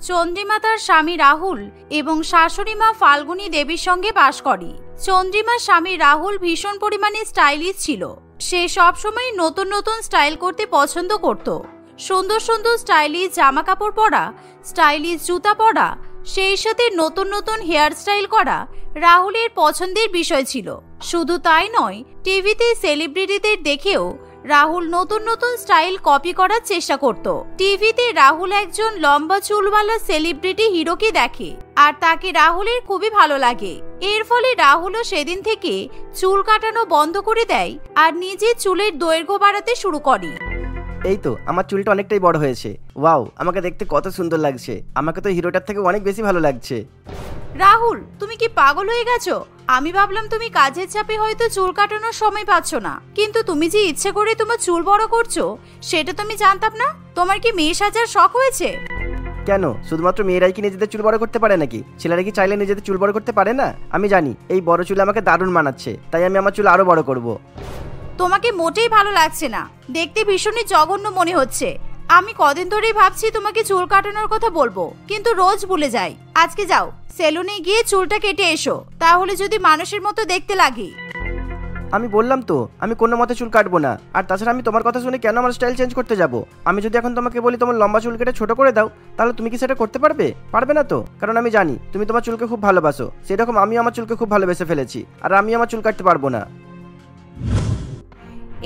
চন্দ্রিমা তার স্বামী রাহুল এবং শাশুড়ি মা ফাল্গুনী দেবীর সঙ্গে বাস করে। চন্দ্রিমার স্বামী রাহুল ভীষণ পরিমাণে স্টাইলিশ ছিল। সে সবসময় নতুন নতুন স্টাইল করতে পছন্দ করত। সুন্দর সুন্দর স্টাইলিশ জামা কাপড় পরা, স্টাইলিশ জুতা পরা, সেই সাথে নতুন নতুন হেয়ার স্টাইল করা রাহুলের পছন্দের বিষয় ছিল। শুধু তাই নয়, টিভিতে সেলিব্রিটিদের দেখেও রাহুল নতুন নতুন স্টাইল কপি করার চেষ্টা করত। টিভিতে রাহুল একজন লম্বা চুলওয়ালা সেলিব্রিটি হিরোকে দেখে আর তাকে রাহুলের খুবই ভালো লাগে। এর ফলে রাহুলও সেদিন থেকে চুল কাটানো বন্ধ করে দেয় আর নিজের চুলের দৈর্ঘ্য বাড়াতে শুরু করে। এই তো আমার চুলটা অনেকটাই বড় হয়েছে। ওয়াও, আমাকে দেখতে কত সুন্দর লাগছে। আমাকে তো হিরোটার থেকে অনেক বেশি ভালো লাগছে। রাহুল, তুমি কি পাগল হয়ে গেছো? আমি ভাবলাম তুমি কাজের চাপে হয়তো চুল কাটানোর সময় পাচ্ছ না, কিন্তু তুমি যে ইচ্ছে করে তোমার চুল বড় করছো সেটা তুমি জানতাম না। তোমার কি মেয়ে সাজার শখ হয়েছে? কেন, শুধুমাত্র মেয়েরাই কি নিজেদের চুল বড় করতে পারে নাকি? ছেলেরা কি চাইলে নিজেদের চুল বড় করতে পারে না? আমি জানি এই বড় চুল আমাকে দারুণ মানাচ্ছে, তাই আমি আমার চুল আরো বড় করব। তোমাকে মোটেই ভালো লাগছে না, দেখতে ভীষণই জঘন্য মনে হচ্ছে। আমি কদিন ধরেই ভাবছি তোমাকে চুল কাটানোর কথা বলবো, কিন্তু রোজ ভুলে যাই। আজকে যাও, সেলুনে গিয়ে চুলটা কেটে এসো, তাহলে যদি মানুষের মতো দেখতে লাগে। আমি বললাম তো আমি কোনো মতে চুল কাটবো না। আর তাছাড়া আমি তোমার কথা শুনে কেন আমার স্টাইল চেঞ্জ করতে যাব? আমি যদি এখন তোমাকে বলি তোমার লম্বা চুল কেটে ছোট করে দাও, তাহলে তুমি কি সেটা করতে পারবে? পারবে না তো, কারণ আমি জানি তুমি তোমার চুলকে খুব ভালোবাসো। সেরকম আমি আমার চুলকে খুব ভালোবেসে ফেলেছি, আর আমি আমার চুল কাটতে পারবো না।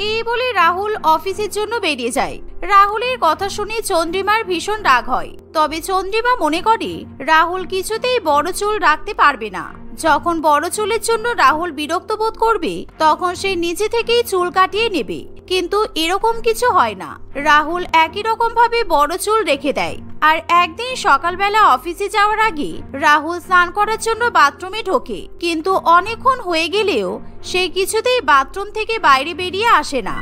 এই বলে রাহুল অফিসের জন্য বেরিয়ে যায়। রাহুলের কথা শুনে চন্দ্রিমার ভীষণ রাগ হয়। তবে চন্দ্রিমা মনে করে রাহুল কিছুতেই বড় চুল রাখতে পারবে না। যখন বড় চুলের জন্য রাহুল বিরক্ত বোধ করবে তখন সে নিজে থেকেই চুল কাটিয়ে নেবে, কিন্তু এরকম কিছু হয় না। রাহুল একই রকম ভাবে বড় চুল রেখে দেয়। আর একদিন সকালবেলা অফিসে যাওয়ার আগে রাহুল স্নান করার জন্য বাথরুমে ঢোকে, কিন্তু অনেকক্ষণ হয়ে গেলেও সে কিছুতেই বাথরুম থেকে বাইরে বেরিয়ে আসে না।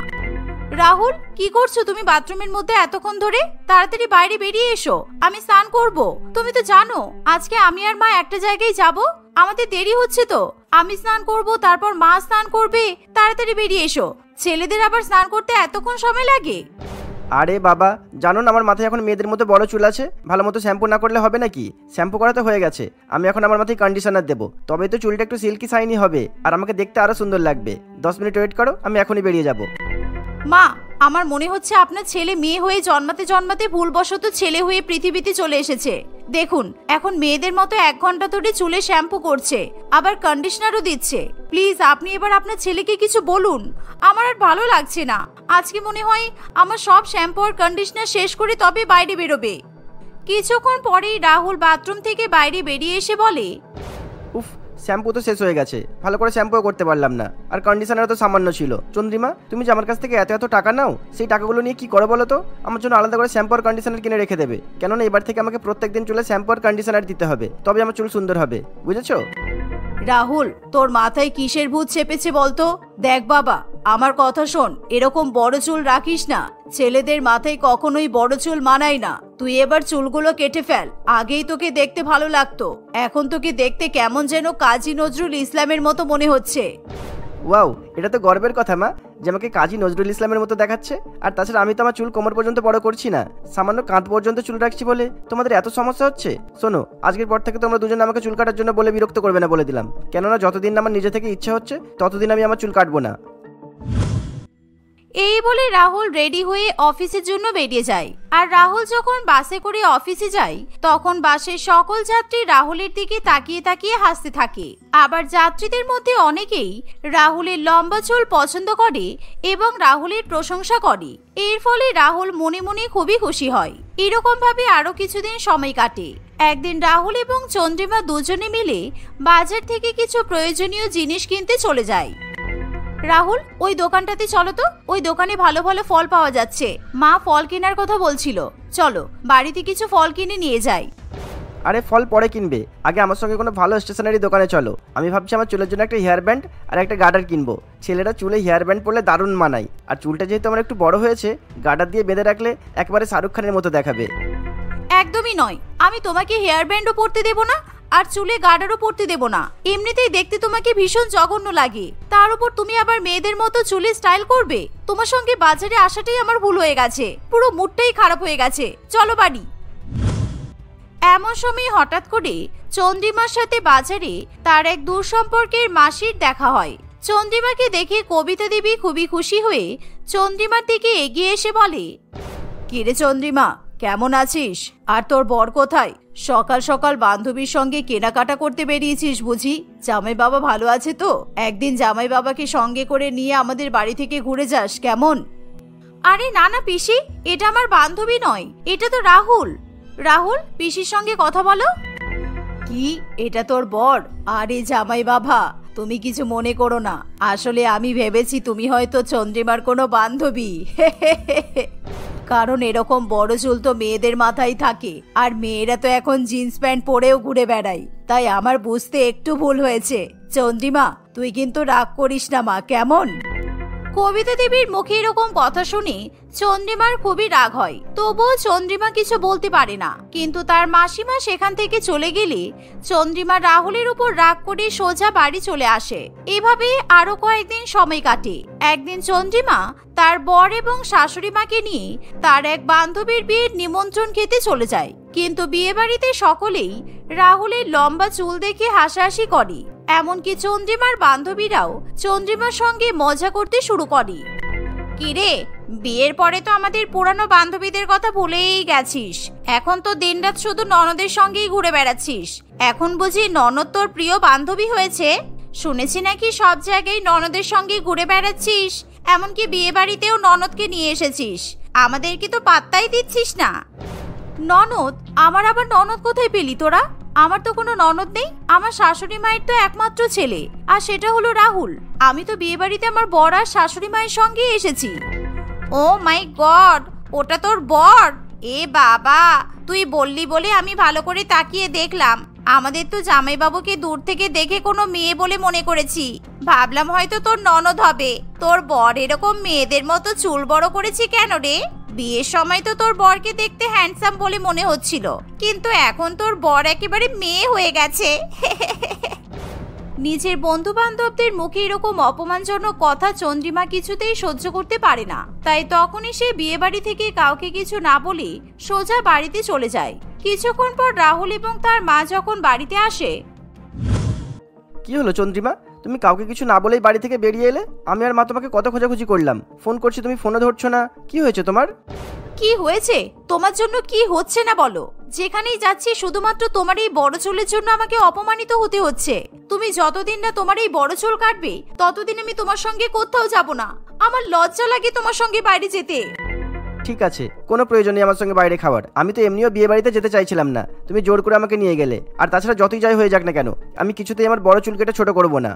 রাহুল, কি করছো তুমি বাথরুমের মধ্যে এতক্ষণ ধরে? তাড়াতাড়ি বাইরে বেরিয়ে এসো, আমি স্নান করব। তুমি তো জানো আজকে আমি আর মা একটা জায়গায় যাব, আমাদের দেরি হচ্ছে তো। আমি স্নান করব, তারপর মা স্নান করবে। তাড়াতাড়ি বেরিয়ে এসো, ছেলেদের আবার স্নান করতে এতক্ষণ সময় লাগে? আরে বাবা, জানো না আমার মাথায় এখন মেয়েদের মতো বড় চুল আছে। ভালো মতো শ্যাম্পু না করলে হবে নাকি? শ্যাম্পু করা তো হয়ে গেছে, আমি এখন আমার মাথায় কন্ডিশনার দেবো, তবে তো চুলটা একটু সিল্কি শাইনি হবে আর আমাকে দেখতে আরো সুন্দর লাগবে। 10 মিনিট ওয়েট করো, আমি এখনই বেরিয়ে যাব। মা, আমার মনে হচ্ছে আপনার ছেলে মেয়ে হয়ে জন্মাতে জন্মাতে ভুলবশত ছেলে হয়ে পৃথিবীতে চলে এসেছে। দেখুন, এখন মেয়েদের মতো 1 ঘন্টা ধরে চুলে শ্যাম্পু করছে, আবার কন্ডিশনারও দিচ্ছে। প্লিজ আপনি এবার আপনার ছেলেকে কিছু বলুন, আমার আর ভালো লাগছে না। আজকে মনে হয় আমার সব শ্যাম্পু আর কন্ডিশনার শেষ করে তবে বাইরে বেরোবে। কিছুক্ষণ পরেই রাহুল বাথরুম থেকে বাইরে বেরিয়ে এসে বলে, উফ, শ্যাম্পু তো শেষ হয়ে গেছে, ভালো করে শ্যাম্পুও করতে পারলাম না, আর কন্ডিশনার তো সামান্য ছিল। চন্দ্রিমা, তুমি যে আমার কাছ থেকে এত এত টাকা নাও, সেই টাকাগুলো নিয়ে কি করো বলো তো? আমার জন্য আলাদা করে শ্যাম্পু আর কন্ডিশনার কিনে রেখে দেবে, কেননা এবার থেকে আমাকে প্রত্যেকদিন চুলে শ্যাম্পু আর কন্ডিশনার দিতে হবে, তবে আমার চুল সুন্দর হবে, বুঝেছো? রাহুল, তোর মাথায় কিসের ভূত চেপেছে বলতো? দেখ বাবা, আমার কথা শোন, এরকম বড় চুল রাখিস না। ছেলেদের মাথায় কখনোই বড় চুল মানায় না। তুই এবার চুলগুলো কেটে ফেল। আগেই তোকে দেখতে ভালো লাগতো, এখন তোকে দেখতে কেমন যেন কাজী নজরুল ইসলামের মতো মনে হচ্ছে। ওয়াও, এটা তো গর্বের কথা মা, যে আমাকে কাজী নজরুল ইসলামের মতো দেখাচ্ছে। আর তাছাড়া আমি তো আমার চুল কোমর পর্যন্ত বড় করছি না, সামান্য কাঁধ পর্যন্ত চুল রাখছি বলে তোমাদের এত সমস্যা হচ্ছে। শোনো, আজকের পর থেকে তোমরা দুজন আমাকে চুল কাটার জন্য বলে বিরক্ত করবে না বলে দিলাম, কেননা যতদিন না আমার নিজে থেকে ইচ্ছা হচ্ছে ততদিন আমি আমার চুল কাটবো না। এই বলে রাহুল রেডি হয়ে অফিসের জন্য বেরিয়ে যায়। আর রাহুল যখন বাসে করে অফিসে যায় তখন বাসের সকল যাত্রী রাহুলের দিকে তাকিয়ে তাকিয়ে হাসতে থাকে। আবার যাত্রীদের মধ্যে অনেকেই রাহুলের লম্বা চুল পছন্দ করে এবং রাহুলের প্রশংসা করে। এর ফলে রাহুল মনে মনে খুবই খুশি হয়। এরকম ভাবে আরো কিছুদিন সময় কাটে। একদিন রাহুল এবং চন্দ্রিমা দুজনে মিলে বাজার থেকে কিছু প্রয়োজনীয় জিনিস কিনতে চলে যায়। রাহুল, ওই দোকানটাতে চলো তো, ওই দোকানে ভালো ভালো ফল পাওয়া যাচ্ছে। মা ফল কেনার কথা বলছিল, চলো বাড়িতে কিছু ফল কিনে নিয়ে যাই। আরে ফল পরে কিনবে, আগে আমার সঙ্গে কোনো ভালো স্টেশনারি দোকানে চলো। আমি ভাবছি আমার চুলের জন্য একটা হেয়ার ব্যান্ড আর একটা গার্ডার কিনবো। ছেলেরা চুলে হেয়ার ব্যান্ড পরলে দারুণ মানায়, আর চুলটা যেহেতু আমার একটু বড় হয়েছে, গার্ডার দিয়ে বেঁধে রাখলে একবারে শাহরুখ খানের মতো দেখাবে। একদমই নয়, আমি তোমাকে হেয়ার ব্যান্ডও পরতে দেবো না আর চুলে গার্ডারও পরতে দেবো না। এমনিতেই দেখতে তোমাকে ভীষণ জঘন্য লাগে, তার উপর তুমি আবার মেয়েদের মতো চুলে স্টাইল করবে। তোমার সঙ্গে বাজারে আসাটাই আমার ভুল হয়ে গেছে, পুরো মুডটাই খারাপ হয়ে গেছে। চলো বাড়ি। এমন সময় হঠাৎ করে চন্দ্রিমার সাথে বাজারে তার এক দূর সম্পর্কের মাসির দেখা হয়। চন্দ্রিমাকে দেখে কবিতা দেবী খুবই খুশি হয়ে চন্দ্রিমার দিকে এগিয়ে এসে বলে, কিরে চন্দ্রিমা, কেমন আছিস? আর তোর বর কোথায়? সকাল সকাল বান্ধবীর সঙ্গে কেনাকাটা করতে বেরিয়েছিস বুঝি? জামাই বাবা ভালো আছে তো? একদিন জামাই বাবাকে সঙ্গে করে নিয়ে আমাদের বাড়ি থেকে ঘুরে যাস কেমন? আরে না না পিসি, এটা আমার বান্ধবী নয়, এটা তো রাহুল। রাহুল, পিসির সঙ্গে কথা বলো। কি, এটা তোর বর? আরে জামাই বাবা, তুমি কিছু মনে করো না, আসলে আমি ভেবেছি তুমি হয়তো চন্দ্রিমার কোনো বান্ধবী। কারণ এরকম বড় চুল তো মেয়েদের মাথায় থাকে, আর মেয়েরা তো এখন জিন্স প্যান্ট পরেও ঘুরে বেড়ায়, তাই আমার বুঝতে একটু ভুল হয়েছে। চন্দ্রিমা, তুই কিন্তু রাগ করিস না মা, কেমন? কবিতা দেবীর মুখে এরকম কথা শুনে চন্দ্রিমার খুবই রাগ হয়, তবুও চন্দ্রিমা কিছু বলতে পারে না। কিন্তু তার মাসিমা সেখান থেকে চলে গেলে চন্দ্রিমা রাহুলের উপর রাগ করে সোজা বাড়ি চলে আসে। এভাবে আরো কয়েকদিন সময় কাটে। একদিন চন্দ্রিমা তার বর এবং শাশুড়ি মাকে নিয়ে তার এক বান্ধবীর বিয়ের নিমন্ত্রণ খেতে চলে যায়। কিন্তু বিয়ে বাড়িতে সকলেই রাহুলের লম্বা চুল দেখে হাসাহাসি করে, এমনকি চন্দ্রিমার বান্ধবীরাও চন্দ্রিমার সঙ্গে মজা করতে শুরু করে। কিরে, বিয়ের পরে তো আমাদের পুরানো বান্ধবীদের কথা ভুলেই গেছিস, এখন তো দিনরাত শুধু ননদের সঙ্গেই ঘুরে বেড়াচ্ছিস। এখন বুঝি ননদ তোর প্রিয় বান্ধবী হয়েছে? শুনেছি নাকি সব জায়গায় ননদের সঙ্গে ঘুরে বেড়াচ্ছিস, এমনকি বিয়ে বাড়িতেও ননদকে নিয়ে এসেছিস। আমাদেরকে তো পাত্তাই দিচ্ছিস না। ননদ? আমার আবার ননদ কোথায় পেলি তোরা? আমার তো কোনো ননদ নেই, আমার শাশুড়ি মায়ের তো একমাত্র ছেলে, আর সেটা হলো রাহুল। আমি তো বিয়ে বাড়িতে আমার বর আর শাশুড়ি মায়ের সঙ্গে এসেছি। ও মাই গড, ওটা তোর বর? এ বাবা, তুই বললি বলে আমি ভালো করে তাকিয়ে দেখলাম। আমাদের তো জামাইবাবুকে দূর থেকে দেখে কোনো মেয়ে বলে মনে করেছি, ভাবলাম হয়তো তোর ননদ হবে। তোর বর এরকম মেয়েদের মতো চুল বড় করেছে কেন রে? বিয়ের সময় তো তোর বরকে দেখতে হ্যান্ডসাম বলে মনে হচ্ছিল, কিন্তু এখন তোর বর একেবারে মেয়ে হয়ে গেছে। নিজের বন্ধু বান্ধবদের মুখে এরকম অপমানজনক কথা চন্দ্রিমা কিছুতেই সহ্য করতে পারে না, তাই তখনই সে বিয়ে বাড়ি থেকে কাউকে কিছু না বলে সোজা বাড়িতে চলে যায়। কিছুক্ষণ পর রাহুল এবং তার মা যখন বাড়িতে আসে। কি হলো চন্দ্রিমা, তুমি কাউকে কিছু না বলেই বাড়ি থেকে বেরিয়ে এলে? আমি আর মা তোমাকে কত খোঁজাখুঁজি করলাম, ফোন করছি তুমি ফোনও ধরছো না, কি হয়েছে তোমার? কি হয়েছে? তোমার জন্য কি হচ্ছে না বলো? যেখানেই যাচ্ছি শুধুমাত্র তোমার এই বড় চুলের জন্য আমাকে অপমানিত হতে হচ্ছে। তুমি যতদিন না তোমার এই বড় চুল কাটবে ততদিন আমি তোমার সঙ্গে কোথাও যাব না। আমার লজ্জা লাগে তোমার সঙ্গে বাইরে যেতে। ঠিক আছে, কোনো প্রয়োজন নেই আমার সঙ্গে বাইরে খাওয়ার। আমি তো এমনিও বিয়ে বাড়িতে যেতে চাইছিলাম না, তুমি জোর করে আমাকে নিয়ে গেলে। আর তাছাড়া যতই যাই হয়ে যাক না কেন, আমি কিছুতেই আমার বড় চুল কেটে ছোট করবো না।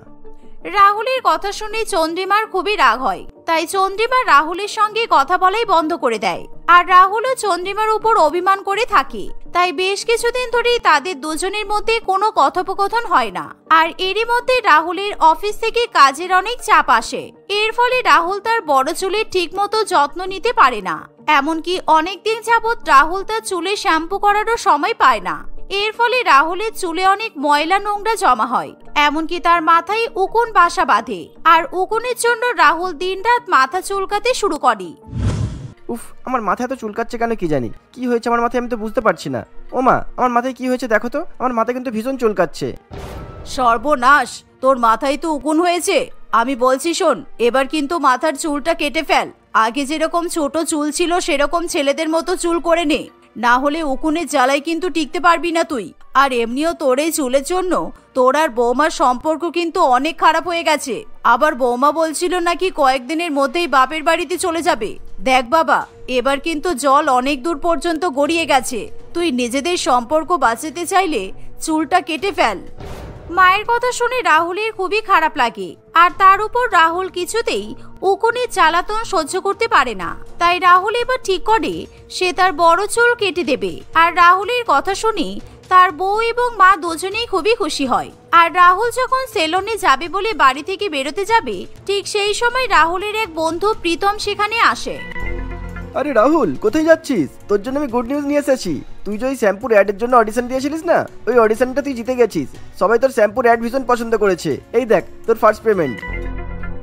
রাহুলের কথা শুনে চন্দ্রিমার খুবই রাগ হয়, তাই চন্দ্রিমা রাহুলের সঙ্গে কথা বলাই বন্ধ করে দেয়। আর রাহুলও চন্দ্রিমার উপর অভিমান করে থাকে, তাই বেশ কিছুদিন ধরেই তাদের দুজনের মধ্যে কোনো কথোপকথন হয় না। আর এরই মধ্যে রাহুলের অফিস থেকে কাজের অনেক চাপ আসে, এর ফলে রাহুল তার বড় চুলের ঠিক মতো যত্ন নিতে পারে না। এমনকি অনেকদিন যাবৎ রাহুল তার চুলে শ্যাম্পু করারও সময় পায় না। এর ফলে রাহুলের চুলে অনেক ময়লা নোংরা জমা হয়, এমনকি তার মাথায় উকুন বাসা বাঁধে। আর উকুনের জন্য রাহুল দিনরাত মাথা চুলকাতে শুরু করে। উফ, আমার মাথায় এত চুলকাচ্ছে কেন কি জানি? কি হয়েছে আমার মাথায় আমি তো বুঝতে পারছি না। ও মা, আমার মাথায় কি হয়েছে দেখো তো, আমার মাথায় কিন্তু ভীষণ চুলকাচ্ছে। সর্বনাশ, তোর মাথায় তো উকুন হয়েছে। আমি বলছি শোন, এবার কিন্তু মাথার চুলটা কেটে ফেল। আগে যেরকম ছোট চুল ছিল সেরকম ছেলেদের মতো চুল করে নে, না হলে উকুনের জ্বালায় কিন্তু টিকতে পারবি না তুই। আর এমনিও তোর এই চুলের জন্য তোর আর বৌমার সম্পর্ক কিন্তু অনেক খারাপ হয়ে গেছে। আবার বৌমা বলছিল নাকি কয়েকদিনের মধ্যেই বাপের বাড়িতে চলে যাবে। দেখ বাবা, এবার কিন্তু জল অনেক দূর পর্যন্ত গড়িয়ে গেছে। তুই নিজেদের সম্পর্ক বাঁচাতে চাইলে চুলটা কেটে ফেল। মায়ের কথা শুনে রাহুলের খুবই খারাপ লাগে, আর তার উপর রাহুল কিছুতেই উকুনের জ্বালাতন সহ্য করতে পারে না। তাই রাহুল এবার ঠিক করে সে তার বড় চুল কেটে দেবে। আর রাহুলের কথা শুনে তার বউ এবং মা দুজনেই খুবই খুশি হয়। আর রাহুল যখন সেলুনে যাবে বলে বাড়ি থেকে বেরোতে যাবে, ঠিক সেই সময় রাহুলের এক বন্ধু প্রীতম সেখানে আসে। আরে রাহুল, কোথায় যাচ্ছিস? তোর জন্য আমি গুড নিউজ নিয়ে এসেছি। তুই যে ওই শ্যাম্পুর অ্যাডের জন্য অডিশন দিয়েছিলিস না, ওই অডিশনটা তুই জিতে গেছিস। সবাই তোর শ্যাম্পুর অ্যাড ভীষণ পছন্দ করেছে। এই দেখ তোর ফার্স্ট পেমেন্ট।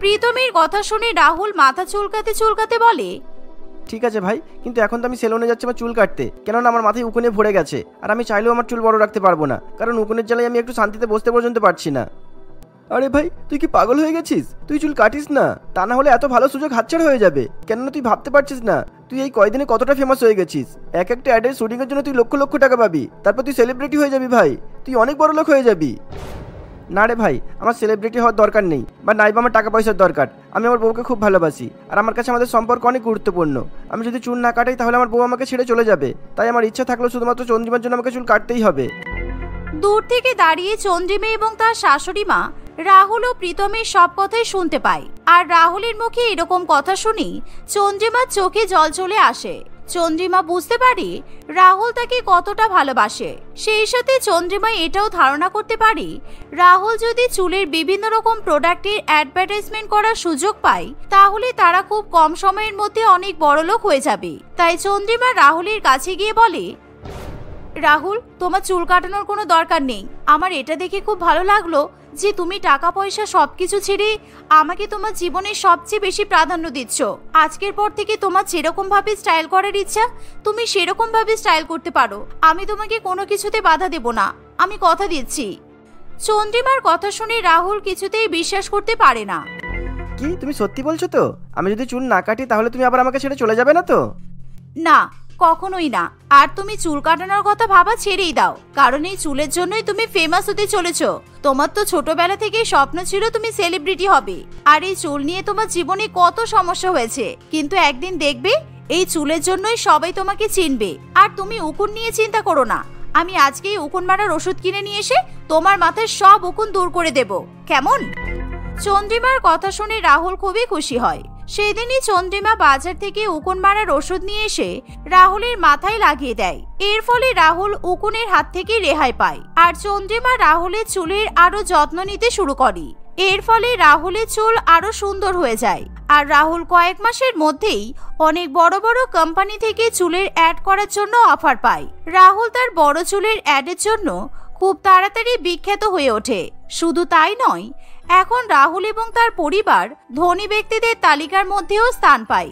প্রীতমের কথা শুনে রাহুল মাথা চুলকাতে চুলকাতে বলে, ঠিক আছে ভাই, কিন্তু এখন তো আমি সেলুনে যাচ্ছি আমার চুল কাটতে, কেননা আমার মাথায় উকুনে ভরে গেছে, আর আমি চাইলেও আমার চুল বড় রাখতে পারবো না, কারণ উকুনের জ্বালায় আমি একটু শান্তিতে বসতে পর্যন্ত পারছি না। আরে ভাই, তুই কি পাগল হয়ে গেছিস? তুই চুল কাটিস না, তা না হলে এত ভালো সুযোগ হাতছাড়া হয়ে যাবে। কেননা তুই ভাবতে পারছিস না তুই এই কয়দিনে কতটা ফেমাস হয়ে গেছিস। এক একটা অ্যাডের শুটিং এর জন্য তুই লক্ষ লক্ষ টাকা পাবি, তারপর তুই সেলিব্রিটি হয়ে যাবি ভাই, তুই অনেক বড় লোক হয়ে যাবি। না রে ভাই, আমার সেলিব্রিটি হওয়ার দরকার নেই, বা নাইবা আমার টাকা পয়সার দরকার। আমি আমার বউকে খুব ভালোবাসি, আর আমার কাছে আমাদের সম্পর্ক অনেক গুরুত্বপূর্ণ। আমি যদি চুল না কাটাই তাহলে আমার বউ আমাকে ছেড়ে চলে যাবে, তাই আমার ইচ্ছা থাকলেও শুধুমাত্র চন্দ্রিমার জন্য আমাকে চুল কাটতেই হবে। দূর থেকে দাঁড়িয়ে চন্দ্রিমা এবং তার শাশুড়ি মা রাহুল ও প্রীতমের সব কথাই শুনতে পায়। আর রাহুলের মুখে এরকম কথা শুনি চন্দ্রিমার চোখে জল চলে আসে। চন্দ্রিমা বুঝতে পারে রাহুল তাকে কতটা ভালোবাসে। সেই সাথে চন্দ্রিমা এটাও ধারণা করতে পারে রাহুল যদি চুলের বিভিন্ন রকম প্রোডাক্টের অ্যাডভার্টাইজমেন্ট করার সুযোগ পায় তাহলে তারা খুব কম সময়ের মধ্যে অনেক বড়লোক হয়ে যাবে। তাই চন্দ্রিমা রাহুলের কাছে গিয়ে বলে, রাহুল, তোমার চুল কাটানোর কোনো দরকার নেই। আমার এটা দেখে খুব ভালো লাগলো যে তুমি টাকা পয়সা সবকিছু ছেড়ে আমাকে তোমার জীবনের সবচেয়ে বেশি প্রাধান্য দিচ্ছ। আজকের পর থেকে তোমার যেরকম ভাবে স্টাইল করার ইচ্ছা তুমি সেরকম ভাবে স্টাইল করতে পারো। আমি তোমাকে কোনো কিছুতে বাধা দেব না, আমি কথা দিচ্ছি। চন্দ্রিমার কথা শুনে রাহুল কিছুতেই বিশ্বাস করতে পারে না। কি তুমি সত্যি বলছো তো? আমি যদি চুল না কাটি তাহলে তুমি আবার আমাকে ছেড়ে চলে যাবে না তো? না, কখনোই না। আর তুমি চুল কাটানোর কথা ভাবা ছেড়েই দাও, কারণ এই চুলের জন্যই তুমি ফেমাস হতে চলেছো। তোমার তো ছোটবেলা থেকেই স্বপ্ন ছিল তুমি সেলিব্রিটি হবে, আর এই চুল নিয়ে তোমার জীবনে কত সমস্যা হয়েছে, কিন্তু একদিন দেখবে এই চুলের জন্যই সবাই তোমাকে চিনবে। আর তুমি উকুন নিয়ে চিন্তা করো না, আমি আজকেই উকুন মারার ওষুধ কিনে নিয়ে এসে তোমার মাথায় সব উকুন দূর করে দেব, কেমন? চন্দ্রিমার কথা শুনে রাহুল খুবই খুশি হয়। সেদিনই চন্দ্রিমা বাজার থেকে উকুন মারার ওষুধ নিয়ে এসে রাহুলের মাথায় লাগিয়ে দেয়। এর ফলে রাহুল উকুনের হাত থেকে রেহাই পায়, আর চন্দ্রিমা রাহুলের চুলের আরো যত্ন নিতে শুরু করে। এর ফলে রাহুলের চুল আরো সুন্দর হয়ে যায়। আর রাহুল কয়েক মাসের মধ্যেই অনেক বড় বড় কোম্পানি থেকে চুলের অ্যাড করার জন্য অফার পায়। রাহুল তার বড় চুলের অ্যাডের জন্য খুব তাড়াতাড়ি বিখ্যাত হয়ে ওঠে। শুধু তাই নয়, এখন রাহুল এবং তার পরিবার ধনী ব্যক্তিদের তালিকার মধ্যেও স্থান পায়।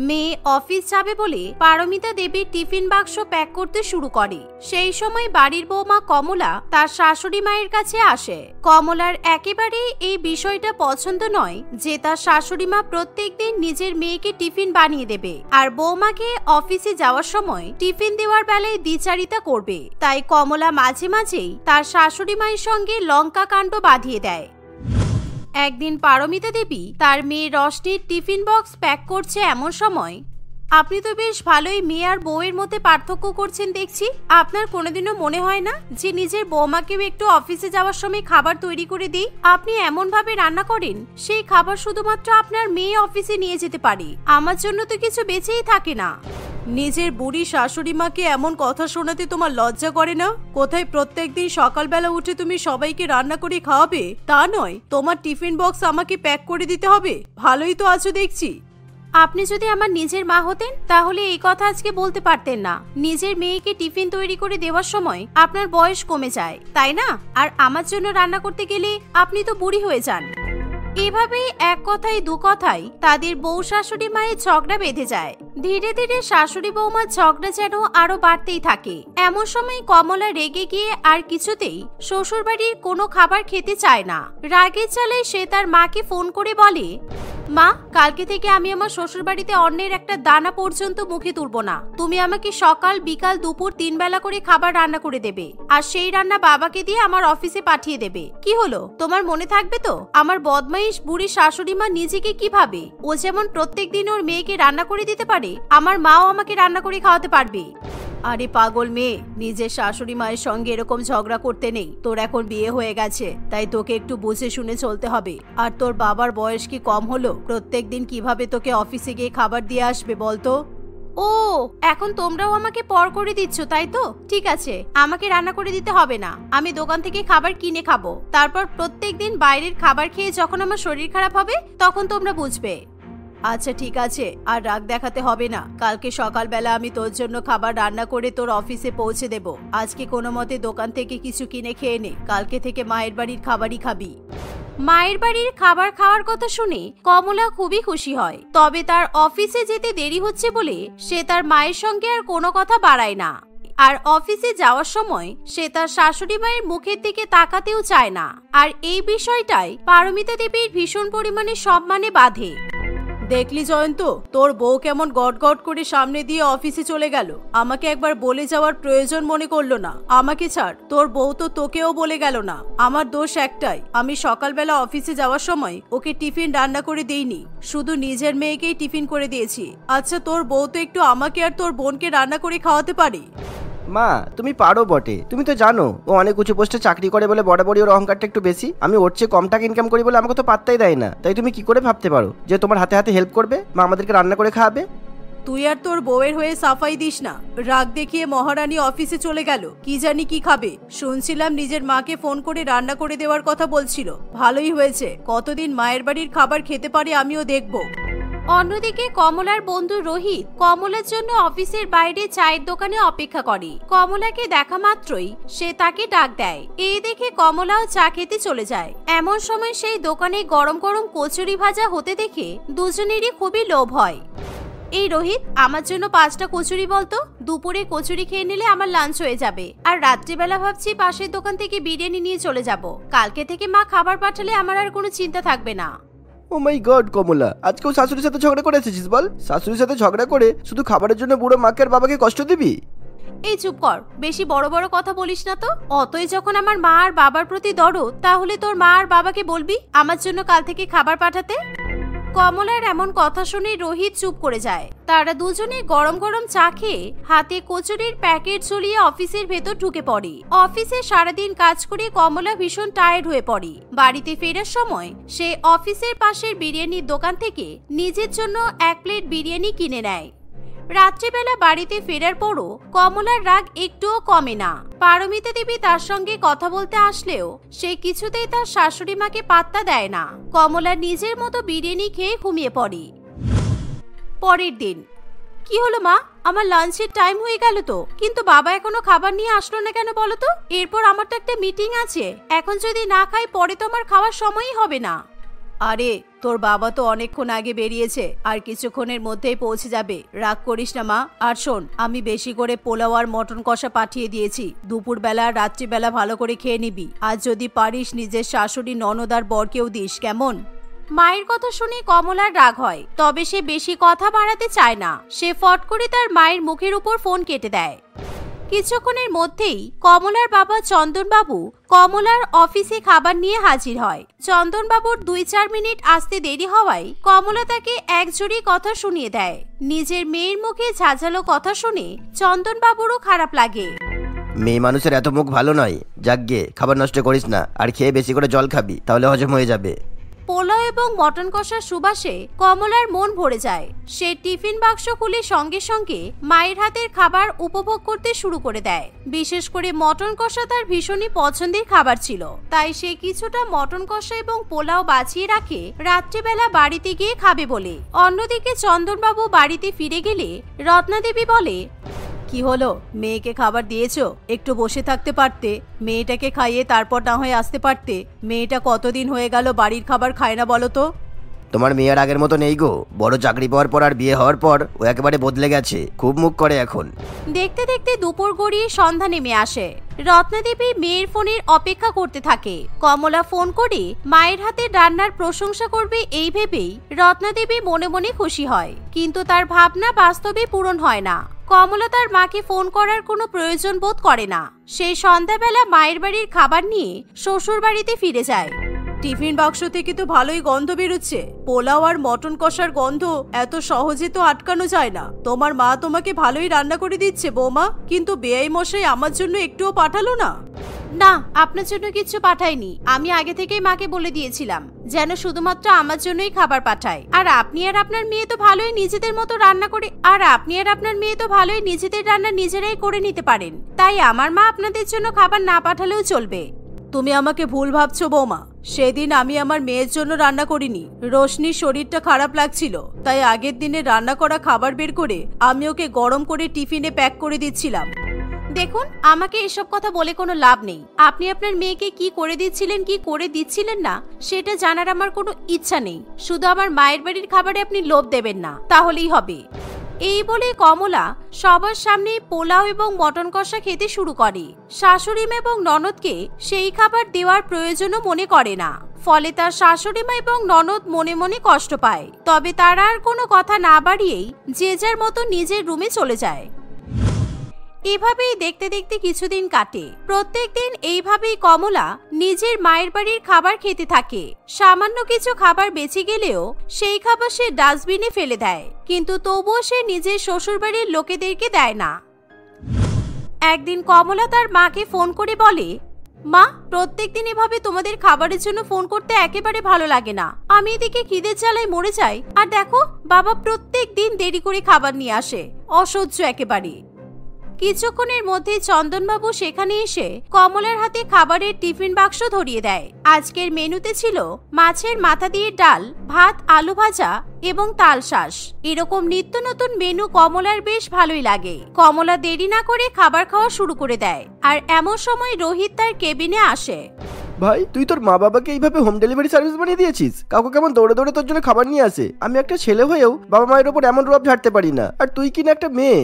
মেয়ে অফিস যাবে বলে পারমিতা দেবীর টিফিন বাক্স প্যাক করতে শুরু করে। সেই সময় বাড়ির বৌমা কমলা তার শাশুড়ি মায়ের কাছে আসে। কমলার একেবারেই এই বিষয়টা পছন্দ নয় যে তার শাশুড়ি মা প্রত্যেকদিন নিজের মেয়েকে টিফিন বানিয়ে দেবে আর বৌমাকে অফিসে যাওয়ার সময় টিফিন দেওয়ার বেলায় দ্বিচারিতা করবে। তাই কমলা মাঝে মাঝেই তার শাশুড়ি মায়ের সঙ্গে লঙ্কা কাণ্ড বাঁধিয়ে দেয়। একদিন পারমিতা দেবী তার মেয়ে রশনির টিফিন বক্স প্যাক করছে, এমন সময়, আপনি তো বেশ ভালোই মেয়ে আর বউয়ের মধ্যে পার্থক্য করছেন দেখছি। আপনার কোনোদিনও মনে হয় না যে নিজের বৌমাকেও একটু অফিসে যাওয়ার সময় খাবার তৈরি করে দিই? আপনি এমন ভাবে রান্না করেন সেই খাবার শুধুমাত্র আপনার মেয়ে অফিসে নিয়ে যেতে পারে, আমার জন্য তো কিছু বেঁচেই থাকে না। নিজের বুড়ি শাশুড়ি মাকে এমন কথা শোনাতে তোমার লজ্জা করে না? কোথায় প্রত্যেকদিন সকালবেলা উঠে তুমি সবাইকে রান্না করে খাওয়াবে তা নয়, তোমার টিফিন বক্স আমাকে প্যাক করে দিতে হবে। ভালোই তো আছো দেখছি। আপনি যদি আমার নিজের মা হতেন তাহলে এই কথা আজকে বলতে পারতেন না। নিজের মেয়েকে টিফিন তৈরি করে দেওয়ার সময় আপনার বয়স কমে যায়, তাই না? আর আমার জন্য রান্না করতে গেলে আপনি তো বুড়ি হয়ে যান। এভাবেই এক কথায় দু কথায় তাদের বউ শাশুড়ি মায়ের ঝগড়া বেঁধে যায়। ধীরে ধীরে শাশুড়ি বৌমার ঝগড়া যেন আরো বাড়তেই থাকে। এমন সময় কমলা রেগে গিয়ে আর কিছুতেই শ্বশুর বাড়ির কোনো খাবার খেতে চায় না। রাগের জ্বালায় সে তার মাকে ফোন করে বলে, মা, কালকে থেকে আমি আমার শ্বশুর বাড়িতে অন্যের একটা দানা পর্যন্ত মুখে তুলবো না। তুমি আমাকে সকাল বিকাল দুপুর 3 বেলা করে খাবার রান্না করে দেবে, আর সেই রান্না বাবাকে দিয়ে আমার অফিসে পাঠিয়ে দেবে। কি হলো, তোমার মনে থাকবে তো আমার বদমাইশ বুড়ি শাশুড়ি মা নিজেকে কি ভাবে? ও যেমন প্রত্যেক দিন ওর মেয়েকে রান্না করে দিতে পারে, আমার মাও আমাকে রান্না করে খাওয়াতে পারবে। আরে পাগল মেয়ে, নিজের শাশুড়ি মায়ের সঙ্গে এরকম ঝগড়া করতে নেই। তোর এখন বিয়ে হয়ে গেছে, তাই তোকে একটু বুঝে শুনে চলতে হবে। আর তোর বাবার বয়স কি কম হলো? প্রত্যেকদিন কিভাবে তোকে অফিসে গিয়ে খাবার দিয়ে আসবে বলতো? ও, এখন তোমরাও আমাকে পর করে দিচ্ছ, তাই তো? ঠিক আছে, আমাকে রান্না করে দিতে হবে না, আমি দোকান থেকে খাবার কিনে খাবো। তারপর প্রত্যেকদিন বাইরের খাবার খেয়ে যখন আমার শরীর খারাপ হবে তখন তোমরা বুঝবে। আচ্ছা ঠিক আছে, আর রাগ দেখাতে হবে না। কালকে সকালবেলা আমি তোর জন্য খাবার রান্না করে তোর অফিসে পৌঁছে দেব। আজকে কোনো মতে দোকান থেকে কিছু কিনে খেয়ে নে, কালকে থেকে মায়ের বাড়ির খাবারই খাবি। মায়ের বাড়ির খাবার খাওয়ার কথা শুনে কমলা খুবই খুশি হয়। তবে তার অফিসে যেতে দেরি হচ্ছে বলে সে তার মায়ের সঙ্গে আর কোনো কথা বাড়ায় না। আর অফিসে যাওয়ার সময় সে তার শাশুড়ি মায়ের মুখের দিকে তাকাতেও চায় না। আর এই বিষয়টাই পারমিতা দেবীর ভীষণ পরিমাণে সম্মানে বাধে। দেখলি জয়ন্ত, তোর বউ কেমন গট করে সামনে দিয়ে অফিসে চলে গেল। আমাকে একবার বলে যাওয়ার প্রয়োজন মনে করলো না। আমাকে ছাড়, তোর বউ তো তোকেও বলে গেল না। আমার দোষ একটাই, আমি সকালবেলা অফিসে যাওয়ার সময় ওকে টিফিন রান্না করে দেইনি, শুধু নিজের মেয়েকেই টিফিন করে দিয়েছি। আচ্ছা, তোর বউ তো একটু আমাকে আর তোর বোনকে রান্না করে খাওয়াতে পারে। মা, তুমি পারো বটে, তুমি তো জানো ও অনেক উঁচু পোস্টে চাকরি করে বলে বরাবরই ওর অহংকারটা একটু বেশি। আমি ওর চেয়ে কম টাকা ইনকাম করি বলে আমাকে তো পাত্তাই দেয় না। তাই তুমি কি করে ভাবতে পারো যে তোমার হাতে হাতে হেল্প করবে, মা আমাদেরকে রান্না করে খাওয়াবে? তুই আর তোর বউয়ের হয়ে সাফাই দিস না। রাগ দেখিয়ে মহারানী অফিসে চলে গেল, কি জানি কি খাবে। শুনছিলাম নিজের মাকে ফোন করে রান্না করে দেওয়ার কথা বলছিল। ভালোই হয়েছে, কতদিন মায়ের বাড়ির খাবার খেতে পারে আমিও দেখব। অন্যদিকে কমলার বন্ধু রোহিত কমলার জন্য অফিসের বাইরে চায়ের দোকানে অপেক্ষা করে। কমলাকে দেখা মাত্রই সে তাকে ডাক দেয়। এই দেখে কমলাও চা খেতে চলে যায়। এমন সময় সেই দোকানে গরম গরম কচুরি ভাজা হতে দেখে দুজনেরই খুবই লোভ হয়। এই রোহিত, আমার জন্য 5টা কচুরি বলতো। দুপুরে কচুরি খেয়ে নিলে আমার লাঞ্চ হয়ে যাবে। আর রাত্রিবেলা ভাবছি পাশের দোকান থেকে বিরিয়ানি নিয়ে চলে যাব। কালকে থেকে মা খাবার পাঠালে আমার আর কোনো চিন্তা থাকবে না। ও মাই গড কমলা, আজকেও শাশুড়ির সাথে ঝগড়া করে এসেছিস বল? শাশুড়ির সাথে ঝগড়া করে শুধু খাবারের জন্য বুড়ো মাকে আর বাবাকে কষ্ট দিবি? এই চুপ কর, বেশি বড় বড় কথা বলিস না তো। অতই যখন আমার মা আর বাবার প্রতি দরদ, তাহলে তোর মা আর বাবাকে বলবি আমার জন্য কাল থেকে খাবার পাঠাতে। কমলার এমন কথা শুনে রোহিত চুপ করে যায়। তারা দুজনে গরম গরম চা খেয়ে হাতে কচুরির প্যাকেট ঝুলিয়ে অফিসের ভেতর ঢুকে পড়ে। অফিসে সারাদিন কাজ করে কমলা ভীষণ টায়ার্ড হয়ে পড়ে। বাড়িতে ফেরার সময় সে অফিসের পাশের বিরিয়ানির দোকান থেকে নিজের জন্য 1 প্লেট বিরিয়ানি কিনে নেয়। রাত্রিবেলা বাড়িতে ফেরার পরও কমলার রাগ একটুও কমে না। পারমিতা দেবী তার সঙ্গে কথা বলতে আসলেও সে কিছুতেই তার শাশুড়ি মাকে পাত্তা দেয় না। কমলা নিজের মতো বিরিয়ানি খেয়ে ঘুমিয়ে পড়ে। পরের দিন, কি হলো মা, আমার লাঞ্চের টাইম হয়ে গেল তো, কিন্তু বাবা এখনো খাবার নিয়ে আসলো না কেন বলো তো? এরপর আমার তো একটা মিটিং আছে, এখন যদি না খাই পরে তো আমার খাওয়ার সময়ই হবে না। আরে তোর বাবা তো অনেকক্ষণ আগে বেরিয়েছে, আর কিছুক্ষণের মধ্যেই পৌঁছে যাবে। রাগ করিস না মা। আর শোন, আমি বেশি করে পোলাও আর মটন কষা পাঠিয়ে দিয়েছি। দুপুরবেলা আর রাত্রিবেলা ভালো করে খেয়ে নিবি। আর যদি পারিস নিজের শাশুড়ি ননদ আর বরকেও দিস, কেমন? মায়ের কথা শুনে কমলার রাগ হয়, তবে সে বেশি কথা বাড়াতে চায় না। সে ফট করে তার মায়ের মুখের উপর ফোন কেটে দেয়। কিছুক্ষণের মধ্যেই কমলার বাবা চন্দনবাবু কমলার অফিসে খাবার নিয়ে হাজির হয়। চন্দনবাবুর 2-4 মিনিট আসতে দেরি হওয়ায় কমলা তাকে একজোড়ি কথা শুনিয়ে দেয়। নিজের মেয়ের মুখে ঝাঁঝালো কথা শুনে চন্দনবাবুরও খারাপ লাগে। মেয়ে মানুষের এত মুখ ভালো নয়। যাক গে, খাবার নষ্ট করিস না, আর খেয়ে বেশি করে জল খাবি, তাহলে হজম হয়ে যাবে। পোলাও এবং মটন কষার সুবাসে কমলার মন ভরে যায়। সে টিফিন বাক্স খুলে সঙ্গে সঙ্গে মায়ের হাতের খাবার উপভোগ করতে শুরু করে দেয়। বিশেষ করে মটন কষা তার ভীষণই পছন্দের খাবার ছিল, তাই সে কিছুটা মটন কষা এবং পোলাও বাঁচিয়ে রাখে রাত্রিবেলা বাড়িতে গিয়ে খাবে বলে। অন্যদিকে চন্দনবাবু বাড়িতে ফিরে গেলে রত্নাদেবী বলে, কি হলো, মেয়েকে খাবার দিয়েছো? একটু বসে থাকতে পারতে, মেয়েটাকে খাইয়ে তারপর না হয়ে আসতে পারতে। মেয়েটা কতদিন হয়ে গেল বাড়ির খাবার খায় না বলো তো? তোমার মেয়ের আগের মতো নেই গো। বড় চাকরি পাওয়ার পর আর বিয়ে হওয়ার পর ও একেবারে বদলে গেছে, খুব মুখ করে এখন। দেখতে দেখতে দুপুর গড়িয়ে সন্ধ্যা নেমে আসে। রত্নাদেবী মেয়ের ফোনের অপেক্ষা করতে থাকে। কমলা ফোন করে মায়ের হাতে রান্নার প্রশংসা করবে এই ভেবেই রত্নাদেবী মনে মনে খুশি হয়, কিন্তু তার ভাবনা বাস্তবে পূরণ হয় না। কমলা তার মাকে ফোন করার কোনো প্রয়োজন বোধ করে না। সেই সন্ধ্যাবেলা মায়ের বাড়ির খাবার নিয়ে শ্বশুর বাড়িতে ফিরে যায়। টিফিন বাক্স থেকে তো ভালোই গন্ধ বেরোচ্ছে। পোলাও আর মটন কষার গন্ধ এত সহজে তো আটকানো যায় না। তোমার মা তোমাকে ভালোই রান্না করে দিচ্ছে বৌমা, কিন্তু বেয়াই মশাই আমার জন্য একটুও পাঠালো না। না, আপনার জন্য কিছু পাঠাইনি। আমি আগে থেকেই মাকে বলে দিয়েছিলাম যেন শুধুমাত্র আমার জন্যই খাবার পাঠায়। আর আপনি আর আপনার মেয়ে তো ভালোই নিজেদের মতো রান্না করে নিজেদের রান্না নিজেরাই করে নিতে পারেন। তাই আমার মা আপনাদের জন্য খাবার না পাঠালেও চলবে। তুমি আমাকে ভুল ভাবছো বৌমা। সেদিন আমি আমার মেয়ের জন্য রান্না করিনি। রোশনির শরীরটা খারাপ লাগছিল, তাই আগের দিনে রান্না করা খাবার বের করে আমি ওকে গরম করে টিফিনে প্যাক করে দিচ্ছিলাম। দেখুন, আমাকে এসব কথা বলে কোনো লাভ নেই। আপনি আপনার মেয়েকে কি করে দিচ্ছিলেন কি করে দিচ্ছিলেন না সেটা জানার আমার কোনো ইচ্ছা নেই। শুধু আমার মায়ের বাড়ির খাবারে আপনি লোভ দেবেন না, তাহলেই হবে। এই বলে কমলা সবার সামনে পোলাও এবং মটন কষা খেতে শুরু করে। শাশুড়িমা এবং ননদকে সেই খাবার দেওয়ার প্রয়োজনও মনে করে না। ফলে তার শাশুড়িমা এবং ননদ মনে মনে কষ্ট পায়। তবে তারা আর কোনো কথা না বাড়িয়েই যে যার মতো নিজের রুমে চলে যায়। এভাবেই দেখতে দেখতে কিছুদিন কাটে। প্রত্যেকদিন এইভাবেই কমলা নিজের মায়ের বাড়ির খাবার খেতে থাকে। সামান্য কিছু খাবার বেঁচে গেলেও সেই খাবার সে ডাস্টবিনে ফেলে দেয়, কিন্তু তবুও সে নিজের শ্বশুর বাড়ির লোকেদেরকে দেয় না। একদিন কমলা তার মাকে ফোন করে বলে, মা, প্রত্যেকদিন এভাবে তোমাদের খাবারের জন্য ফোন করতে একেবারে ভালো লাগে না। আমি এদিকে খিদের জ্বালায় মরে যাই, আর দেখো বাবা প্রত্যেক দিন দেরি করে খাবার নিয়ে আসে। অসহ্য একেবারে। কিছুক্ষণের মধ্যে চন্দনবাবু সেখানে এসে কমলার হাতে খাবারের টিফিন বাক্স ধরিয়ে দেয়। আজকের মেনুতে ছিল মাছের মাথা দিয়ে ডাল, ভাত, আলু ভাজা এবং তাল শাঁস। এরকম নিত্য নতুন মেনু কমলার বেশ ভালোই লাগে। কমলা দেরি না করে খাবার খাওয়া শুরু করে দেয়। আর এমন সময় রোহিত তার কেবিনে আসে। ভাই, তুই তোর মা বাবাকে এইভাবে হোম ডেলিভারি সার্ভিস বানিয়ে দিয়েছিস? কাউকে কেমন দৌড়ে দৌড়ে তোর জন্য খাবার নিয়ে আসে? আমি একটা ছেলে হয়েও বাবা মায়ের ওপর এমন রোব ঝাড়তে পারি না, আর তুই কিনা একটা মেয়ে।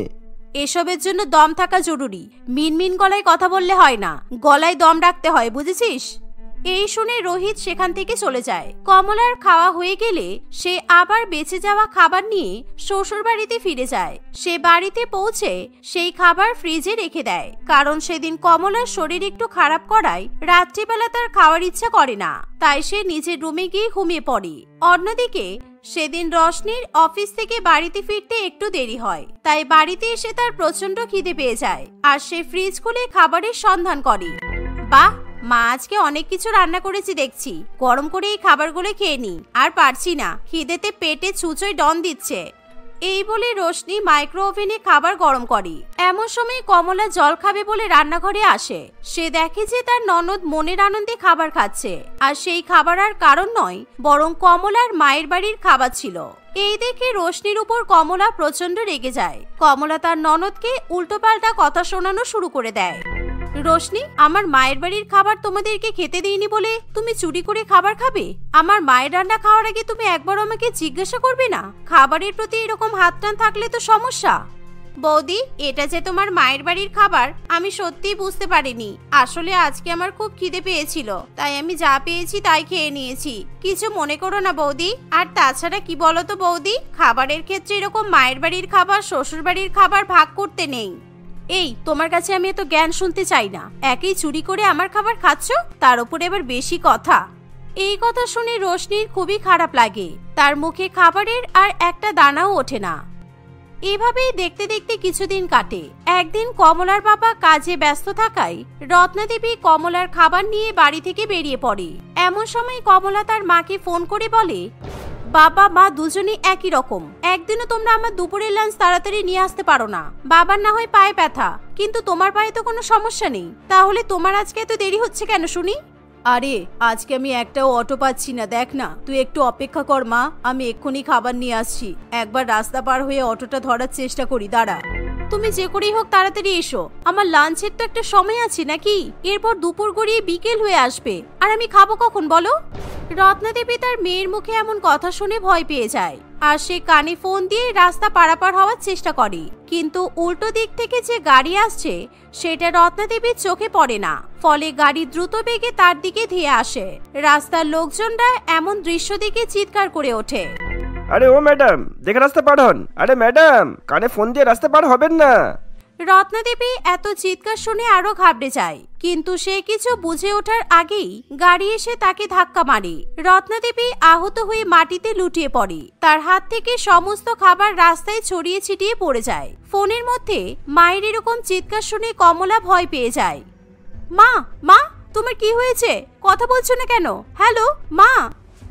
এসবের জন্য দম থাকা জরুরি। মিনমিন গলায় কথা বললে হয় না, গলায় দম রাখতে হয়, বুঝেছিস? এই শুনে রোহিত সেখান থেকে চলে যায়। কমলার খাওয়া হয়ে গেলে সে আবার বেঁচে যাওয়া খাবার নিয়ে শ্বশুর বাড়িতে ফিরে যায়। সে বাড়িতে পৌঁছে সেই খাবার ফ্রিজে রেখে দেয়, কারণ সেদিন কমলার শরীর একটু খারাপ করায় রাত্রিবেলা তার খাওয়ার ইচ্ছা করে না। তাই সে নিজের রুমে গিয়ে ঘুমিয়ে পড়ে। অন্যদিকে সেদিন রশনির অফিস থেকে বাড়িতে ফিরতে একটু দেরি হয়, তাই বাড়িতে এসে তার প্রচন্ড খিদে পেয়ে যায়। আর সে ফ্রিজ খুলে খাবারের সন্ধান করে। বাহ, মা আজকে অনেক কিছু রান্না করেছি দেখছি। গরম করে এই খাবারগুলো খেয়ে নি, আর পারছি না, খিদেতে পেটে ছুঁচোয় ডন দিচ্ছে। এই বলে রোশনি মাইক্রো ওভেনে খাবার গরম করে। এমন সময় কমলা জল খাবে বলে রান্নাঘরে আসে। সে দেখে যে তার ননদ মনের আনন্দে খাবার খাচ্ছে, আর সেই খাবার আর কারণ নয়, বরং কমলার মায়ের বাড়ির খাবার ছিল। এই দেখে রোশনির উপর কমলা প্রচন্ড রেগে যায়। কমলা তার ননদকে উল্টোপাল্টা কথা শোনানো শুরু করে দেয়। রোশনি, আমার মায়ের বাড়ির খাবার তোমাদেরকে খেতে দিইনি বলে তুমি চুরি করে খাবার খাবে? আমার মায়ের রান্না খাওয়ার আগে তুমি একবার আমাকে জিজ্ঞাসা করবে না? খাবারের প্রতি এরকম হাত টান থাকলে তো সমস্যা। বৌদি, এটা যে তোমার মায়ের বাড়ির খাবার আমি সত্যিই বুঝতে পারিনি। আসলে আজকে আমার খুব খিদে পেয়েছিল, তাই আমি যা পেয়েছি তাই খেয়ে নিয়েছি। কিছু মনে করো না বৌদি। আর তাছাড়া কি বলতো বৌদি, খাবারের ক্ষেত্রে এরকম মায়ের বাড়ির খাবার শ্বশুর বাড়ির খাবার ভাগ করতে নেই। এই, তোমার কাছে আমি এত জ্ঞান শুনতে চাই না। একেই চুরি করে আমার খাবার খাচ্ছ, তার উপরে আবার বেশি কথা। এই কথা শুনে রোশনির খুবই খারাপ লাগে। তার মুখে খাবারের আর একটা দানাও ওঠে না। এভাবেই দেখতে দেখতে কিছুদিন কাটে। একদিন কমলার বাবা কাজে ব্যস্ত থাকায় রত্নাদেবী কমলার খাবার নিয়ে বাড়ি থেকে বেরিয়ে পড়ে। এমন সময় কমলা তার মাকে ফোন করে বলে, বাবা মা দুজনেই একই রকম। একদিনও তোমরা আমার দুপুরের লাঞ্চ তাড়াতাড়ি নিয়ে আসতে পারো না। বাবার না হয় পায়ে ব্যথা, কিন্তু তোমার পায়ে তো কোনো সমস্যা নেই। তাহলে তোমার আজকে এত দেরি হচ্ছে কেন শুনি? আরে, আজকে আমি একটাও অটো পাচ্ছি না। দেখ না, তুই একটু অপেক্ষা কর মা, আমি এক্ষুনি খাবার নিয়ে আসছি। একবার রাস্তা পার হয়ে অটোটা ধরার চেষ্টা করি, দাঁড়া। তুমি যে করেই হোক তাড়াতাড়ি এসো। আমার লাঞ্চের তো একটা সময় আছে নাকি? এরপর দুপুর গড়িয়ে বিকেল হয়ে আসবে, আর আমি খাবো কখন বলো? রত্নাদেবী তার মেয়ের মুখে এমন কথা শুনে ভয় পেয়ে যায়, আর সে কানে ফোন দিয়ে রাস্তা পারাপার হওয়ার চেষ্টা করে। কিন্তু উল্টো দিক থেকে যে গাড়ি আসছে সেটা রত্নাদেবীর চোখে পড়ে না। ফলে গাড়ি দ্রুত বেগে তার দিকে ধেয়ে আসে। রাস্তার লোকজনরা এমন দৃশ্য দেখে চিৎকার করে ওঠে, আরে ও ম্যাডাম, দেখে রাস্তা পার হন। আরে ম্যাডাম, কানে ফোন দিয়ে রাস্তা পার হবেন না। রত্নাদেবী এত চিৎকার শুনে আরো ঘাবড়ে যায়, কিন্তু সে কিছু বুঝে ওঠার আগেই গাড়ি এসে তাকে ধাক্কা মারে। রত্নাদেবী আহত হয়ে মাটিতে লুটিয়ে পড়ে। তার হাত থেকে সমস্ত খাবার রাস্তায় ছড়িয়ে ছিটিয়ে পড়ে যায়। ফোনের মধ্যে মায়ের এরকম চিৎকার শুনে কমলা ভয় পেয়ে যায়। মা, মা, তোমার কি হয়েছে? কথা বলছো না কেন? হ্যালো মা।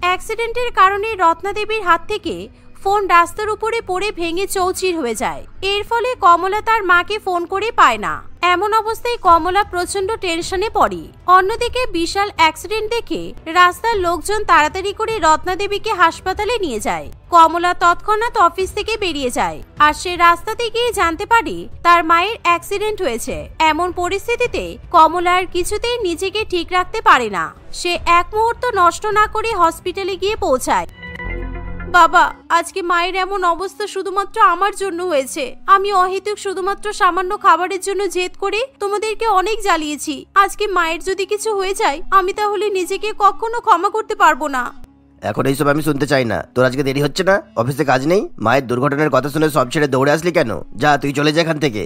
অ্যাক্সিডেন্টের কারণে রত্নাদেবীর হাত থেকে ফোন রাস্তার উপরে পড়ে ভেঙে চৌচির হয়ে যায়। এর ফলে কমলা তার মাকে ফোন করে পায় না। এমন অবস্থায় কমলা প্রচন্ড টেনশনে পড়ে। অন্যদিকে বিশাল অ্যাক্সিডেন্ট দেখে রাস্তার লোকজন তাড়াতাড়ি করে রত্না দেবীকে হাসপাতালে নিয়ে যায়। কমলা তৎক্ষণাৎ অফিস থেকে বেরিয়ে যায় আর সে রাস্তাতে গিয়ে জানতে পারে তার মায়ের অ্যাক্সিডেন্ট হয়েছে। এমন পরিস্থিতিতে কমলা আর কিছুতেই নিজেকে ঠিক রাখতে পারে না। সে এক মুহূর্ত নষ্ট না করে হসপিটালে গিয়ে পৌঁছায়। বাবা, আজকে মায়ের এমন অবস্থা শুধুমাত্র আমার জন্য হয়েছে। আমি অহেতুক শুধুমাত্র সামান্য খাবারের জন্য জেদ করে তোমাদেরকে অনেক জ্বালিয়েছি। আজকে মায়ের যদি কিছু হয়ে যায় আমি তাহলে নিজেকে কখনো ক্ষমা করতে পারবো না। এখন এইসব আমি শুনতে চাই না। তোর আজকে দেরি হচ্ছে না? অফিসে কাজ নেই? মায়ের দুর্ঘটনার কথা শুনে সব ছেড়ে দৌড়ে আসলি কেন? যা, তুই চলে যা এখান থেকে।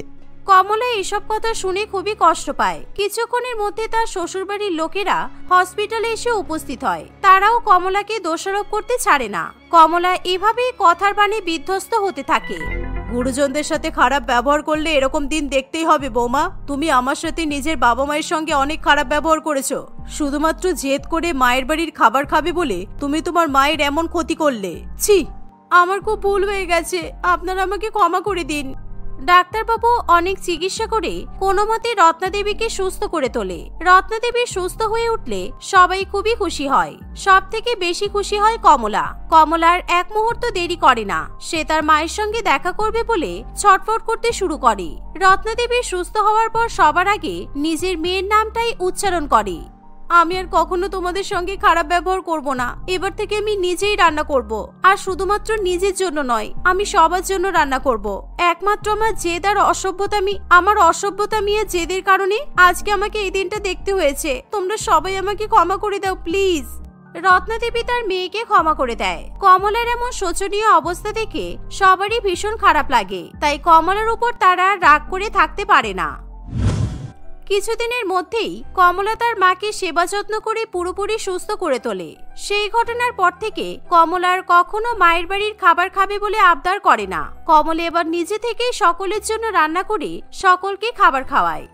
কমলা এসব কথা শুনে খুবই কষ্ট পায়। কিছুক্ষণের মধ্যে তার শ্বশুরবাড়ির লোকেরা হসপিটালে এসে উপস্থিত হয়। তারাও কমলাকে দোষারোপ করতে ছাড়ে না। কমলা এভাবেই কথার বাণে বিধ্বস্ত হতে থাকে। গুরুজনদের সাথে খারাপ ব্যবহার করলে এরকম দিন দেখতেই হবে বৌমা। তুমি আমার সাথে নিজের বাবা মায়ের সঙ্গে অনেক খারাপ ব্যবহার করেছো। শুধুমাত্র জেদ করে মায়ের বাড়ির খাবার খাবে বলে তুমি তোমার মায়ের এমন ক্ষতি করলে। ছি, আমার খুব ভুল হয়ে গেছে, আপনারা আমাকে ক্ষমা করে দিন। ডাক্তারবাবু অনেক চিকিৎসা করে কোনো মতে রত্নাদেবীকে সুস্থ করে তোলে। রত্নাদেবী সুস্থ হয়ে উঠলে সবাই খুবই খুশি হয়। সব থেকে বেশি খুশি হয় কমলা। কমলার এক মুহূর্ত দেরি করে না। সে তার মায়ের সঙ্গে দেখা করবে বলে ছটফট করতে শুরু করে। রত্নাদেবী সুস্থ হওয়ার পর সবার আগে নিজের মেয়ের নামটাই উচ্চারণ করে। আমি আর কখনো তোমাদের সঙ্গে খারাপ ব্যবহার করব না। এবার থেকে আমি নিজেই রান্না করব। আর শুধুমাত্র নিজের জন্য নয়, আমি সবার জন্য রান্না করব। একমাত্র আমার জেদ আর অসভ্যতামি আর জেদের কারণে আজকে আমাকে এই দিনটা দেখতে হয়েছে। তোমরা সবাই আমাকে ক্ষমা করে দাও প্লিজ। রত্নাদেবী তার মেয়েকে ক্ষমা করে দেয়। কমলার এমন শোচনীয় অবস্থা দেখে সবারই ভীষণ খারাপ লাগে। তাই কমলার উপর তারা রাগ করে থাকতে পারে না। কিছুদিনের মধ্যেই কমলা তার মাকে সেবা যত্ন করে পুরোপুরি সুস্থ করে তোলে। সেই ঘটনার পর থেকে কমলার কখনো মায়ের বাড়ির খাবার খাবে বলে আবদার করে না। কমলা এবার নিজে থেকেই সকলের জন্য রান্না করে সকলকে খাবার খাওয়ায়।